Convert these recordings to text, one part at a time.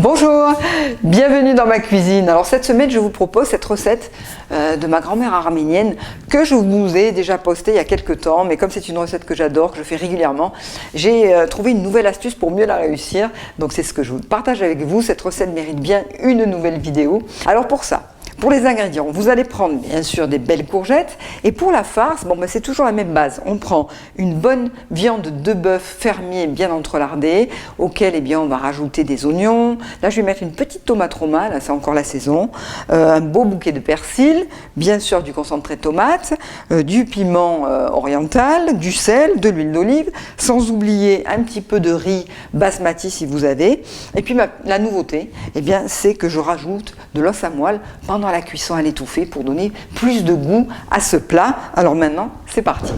Bonjour, bienvenue dans ma cuisine. Alors cette semaine, je vous propose cette recette de ma grand-mère arménienne que je vous ai déjà postée il y a quelques temps, mais comme c'est une recette que j'adore, que je fais régulièrement, j'ai trouvé une nouvelle astuce pour mieux la réussir. Donc c'est ce que je vous partage avec vous. Cette recette mérite bien une nouvelle vidéo. Alors pour ça, pour les ingrédients, vous allez prendre bien sûr des belles courgettes, et pour la farce, c'est toujours la même base. On prend une bonne viande de bœuf fermier bien entrelardée, auquel on va rajouter des oignons. Là je vais mettre une petite tomate roma, là c'est encore la saison, un beau bouquet de persil, bien sûr du concentré de tomate, du piment oriental, du sel, de l'huile d'olive, sans oublier un petit peu de riz basmati si vous avez. Et puis la nouveauté, c'est que je rajoute de l'os à moelle pendant la cuisson à l'étouffée pour donner plus de goût à ce plat. Alors maintenant, c'est parti.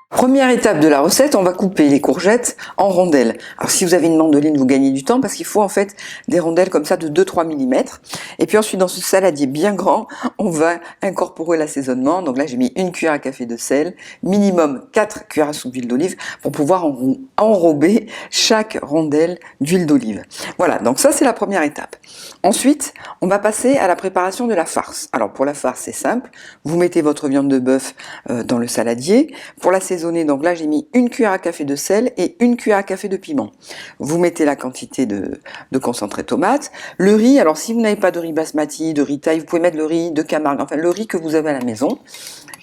Première étape de la recette, on va couper les courgettes en rondelles. Alors si vous avez une mandoline, vous gagnez du temps parce qu'il faut en fait des rondelles comme ça de 2-3 mm. Et puis ensuite dans ce saladier bien grand, on va incorporer l'assaisonnement. Donc là j'ai mis une cuillère à café de sel, minimum 4 cuillères à soupe d'huile d'olive pour pouvoir enrober chaque rondelle d'huile d'olive. Voilà, donc ça c'est la première étape. Ensuite, on va passer à la préparation de la farce. Alors pour la farce c'est simple, vous mettez votre viande de bœuf dans le saladier. Pour l'assaisonner, donc là j'ai mis une cuillère à café de sel et une cuillère à café de piment. Vous mettez la quantité de concentré de tomate. Le riz, alors si vous n'avez pas de riz basmati, de riz thaï, vous pouvez mettre le riz de Camargue, enfin le riz que vous avez à la maison.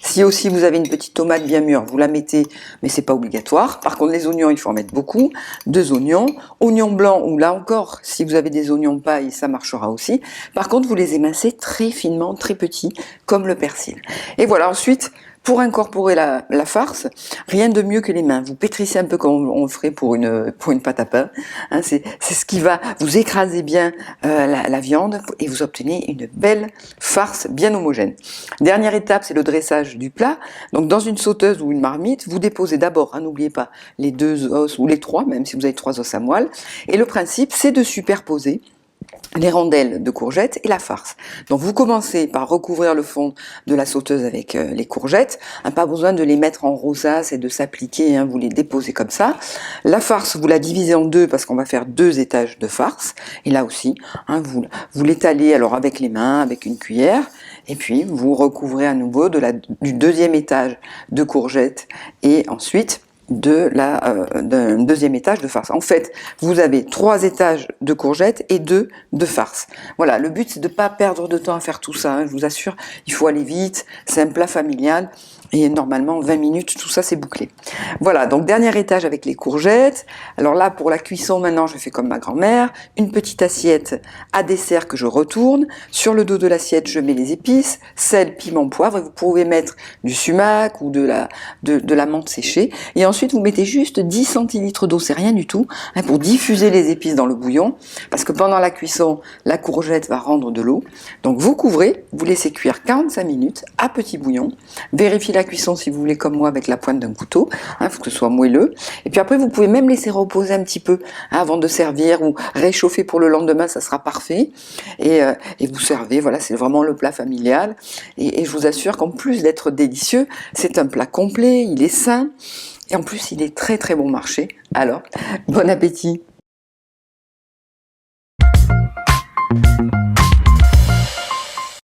Si aussi vous avez une petite tomate bien mûre, vous la mettez, mais c'est pas obligatoire. Par contre les oignons, il faut en mettre beaucoup. 2 oignons, oignons blancs, ou là encore, si vous avez des oignons paille, ça marchera aussi. Par contre, vous les émincez très finement, très petits, comme le persil. Et voilà, ensuite, pour incorporer la farce, rien de mieux que les mains. Vous pétrissez un peu comme on ferait pour une pâte à pain. Hein, c'est ce qui va vous écraser bien la viande et vous obtenez une belle farce bien homogène. Dernière étape, c'est le dressage du plat. Donc dans une sauteuse ou une marmite, vous déposez d'abord, n'oubliez pas, les 2 os ou les 3, même si vous avez 3 os à moelle. Et le principe, c'est de superposer les rondelles de courgettes et la farce. Donc vous commencez par recouvrir le fond de la sauteuse avec les courgettes. Pas besoin de les mettre en rosace et de s'appliquer, vous les déposez comme ça. La farce, vous la divisez en 2 parce qu'on va faire 2 étages de farce. Et là aussi, vous l'étalez alors avec les mains, avec une cuillère. Et puis vous recouvrez à nouveau du 2e étage de courgettes et ensuite d'un 2e étage de farce. En fait, vous avez 3 étages de courgettes et 2 de farce. Voilà, le but c'est de ne pas perdre de temps à faire tout ça. Je vous assure, il faut aller vite, c'est un plat familial. Et normalement, 20 minutes, tout ça, c'est bouclé. Voilà, donc dernier étage avec les courgettes. Alors là, pour la cuisson, maintenant, je fais comme ma grand-mère. Une petite assiette à dessert que je retourne. Sur le dos de l'assiette, je mets les épices, sel, piment, poivre. Et vous pouvez mettre du sumac ou de la menthe séchée. Et ensuite, vous mettez juste 10 centilitres d'eau, c'est rien du tout, pour diffuser les épices dans le bouillon. Parce que pendant la cuisson, la courgette va rendre de l'eau. Donc vous couvrez, vous laissez cuire 45 minutes à petit bouillon. Vérifiez la cuisson si vous voulez comme moi avec la pointe d'un couteau, faut que ce soit moelleux. Et puis après vous pouvez même laisser reposer un petit peu avant de servir ou réchauffer pour le lendemain, ça sera parfait. Et vous servez, voilà, c'est vraiment le plat familial. Et je vous assure qu'en plus d'être délicieux, c'est un plat complet, il est sain et en plus il est très très bon marché. Alors, bon appétit!